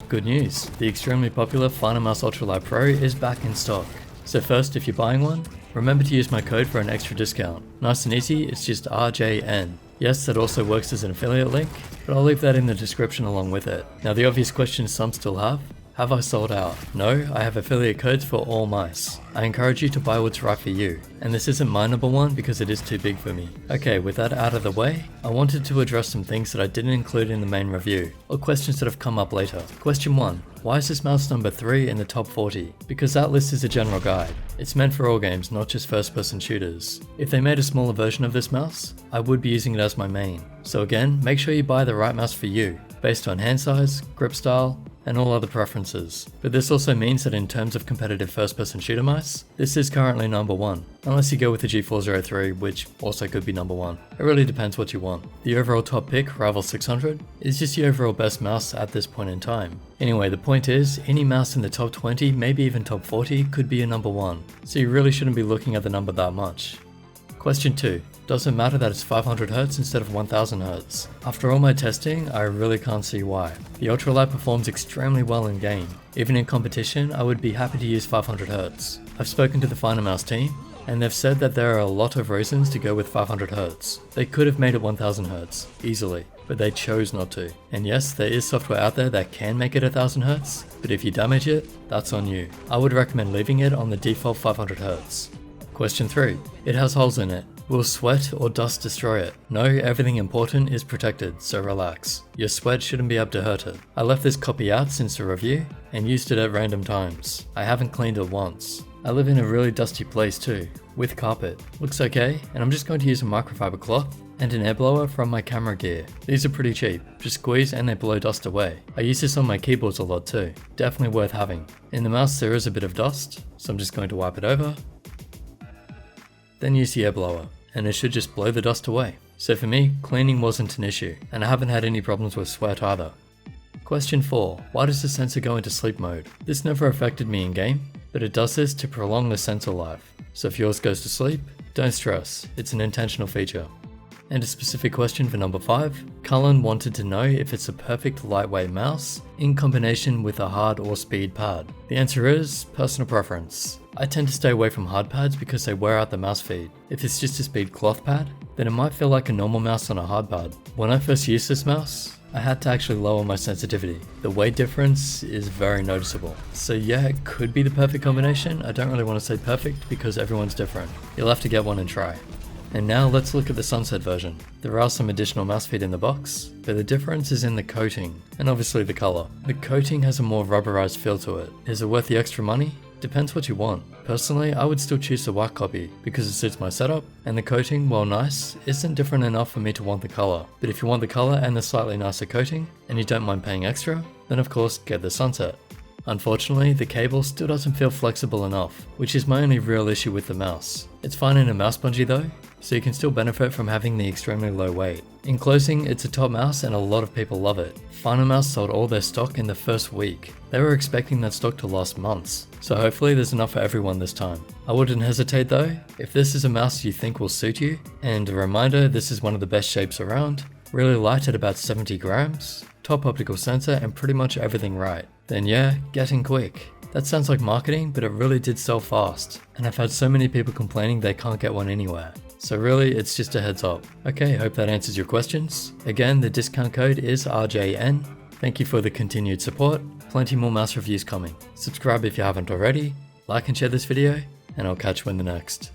Good news, the extremely popular Finalmouse Ultralight Pro is back in stock. So first, if you're buying one, remember to use my code for an extra discount. Nice and easy, it's just RJN. Yes, that also works as an affiliate link, but I'll leave that in the description along with it. Now the obvious question some still have I sold out? No, I have affiliate codes for all mice. I encourage you to buy what's right for you, and this isn't my number one because it is too big for me. Okay, with that out of the way, I wanted to address some things that I didn't include in the main review, or questions that have come up later. Question 1. Why is this mouse number 3 in the top 40? Because that list is a general guide. It's meant for all games, not just first-person shooters. If they made a smaller version of this mouse, I would be using it as my main. So again, make sure you buy the right mouse for you, based on hand size, grip style, and all other preferences. But this also means that in terms of competitive first-person shooter mice, this is currently number 1, unless you go with the G403, which also could be number 1. It really depends what you want. The overall top pick, Rival 600, is just the overall best mouse at this point in time. Anyway, the point is, any mouse in the top 20, maybe even top 40, could be a number 1, so you really shouldn't be looking at the number that much. Question 2. Does it matter that it's 500Hz instead of 1000Hz? After all my testing, I really can't see why. The Ultralight performs extremely well in game. Even in competition, I would be happy to use 500Hz. I've spoken to the Finalmouse team, and they've said that there are a lot of reasons to go with 500Hz. They could have made it 1000Hz, easily, but they chose not to. And yes, there is software out there that can make it 1000Hz, but if you damage it, that's on you. I would recommend leaving it on the default 500Hz. Question 3. It has holes in it. Will sweat or dust destroy it? No, everything important is protected, so relax. Your sweat shouldn't be able to hurt it. I left this copy out since the review, and used it at random times. I haven't cleaned it once. I live in a really dusty place too, with carpet. Looks okay, and I'm just going to use a microfiber cloth and an air blower from my camera gear. These are pretty cheap, just squeeze and they blow dust away. I use this on my keyboards a lot too, definitely worth having. In the mouse there is a bit of dust, so I'm just going to wipe it over. Then use the air blower, and it should just blow the dust away. So for me, cleaning wasn't an issue, and I haven't had any problems with sweat either. Question 4. Why does the sensor go into sleep mode? This never affected me in game, but it does this to prolong the sensor life. So if yours goes to sleep, don't stress, it's an intentional feature. And a specific question for number 5. Cullen wanted to know if it's a perfect lightweight mouse in combination with a hard or speed pad. The answer is personal preference. I tend to stay away from hard pads because they wear out the mouse feed. If it's just a speed cloth pad, then it might feel like a normal mouse on a hard pad. When I first used this mouse, I had to actually lower my sensitivity. The weight difference is very noticeable. So yeah, it could be the perfect combination. I don't really want to say perfect because everyone's different. You'll have to get one and try. And now let's look at the sunset version. There are some additional mouse feet in the box, but the difference is in the coating, and obviously the color. The coating has a more rubberized feel to it. Is it worth the extra money? Depends what you want. Personally, I would still choose the white copy because it suits my setup, and the coating, while nice, isn't different enough for me to want the color. But if you want the color and the slightly nicer coating, and you don't mind paying extra, then of course get the sunset. Unfortunately, the cable still doesn't feel flexible enough, which is my only real issue with the mouse. It's fine in a mouse bungee though, so you can still benefit from having the extremely low weight. In closing, it's a top mouse and a lot of people love it. Finalmouse sold all their stock in the first week. They were expecting that stock to last months, so hopefully there's enough for everyone this time. I wouldn't hesitate though, if this is a mouse you think will suit you, and a reminder this is one of the best shapes around, really light at about 70 grams, top optical sensor and pretty much everything right, then yeah, get in quick. That sounds like marketing, but it really did sell fast, and I've had so many people complaining they can't get one anywhere. So really, it's just a heads up. Okay, hope that answers your questions. Again, the discount code is RJN. Thank you for the continued support. Plenty more mouse reviews coming. Subscribe if you haven't already, like and share this video, and I'll catch you in the next.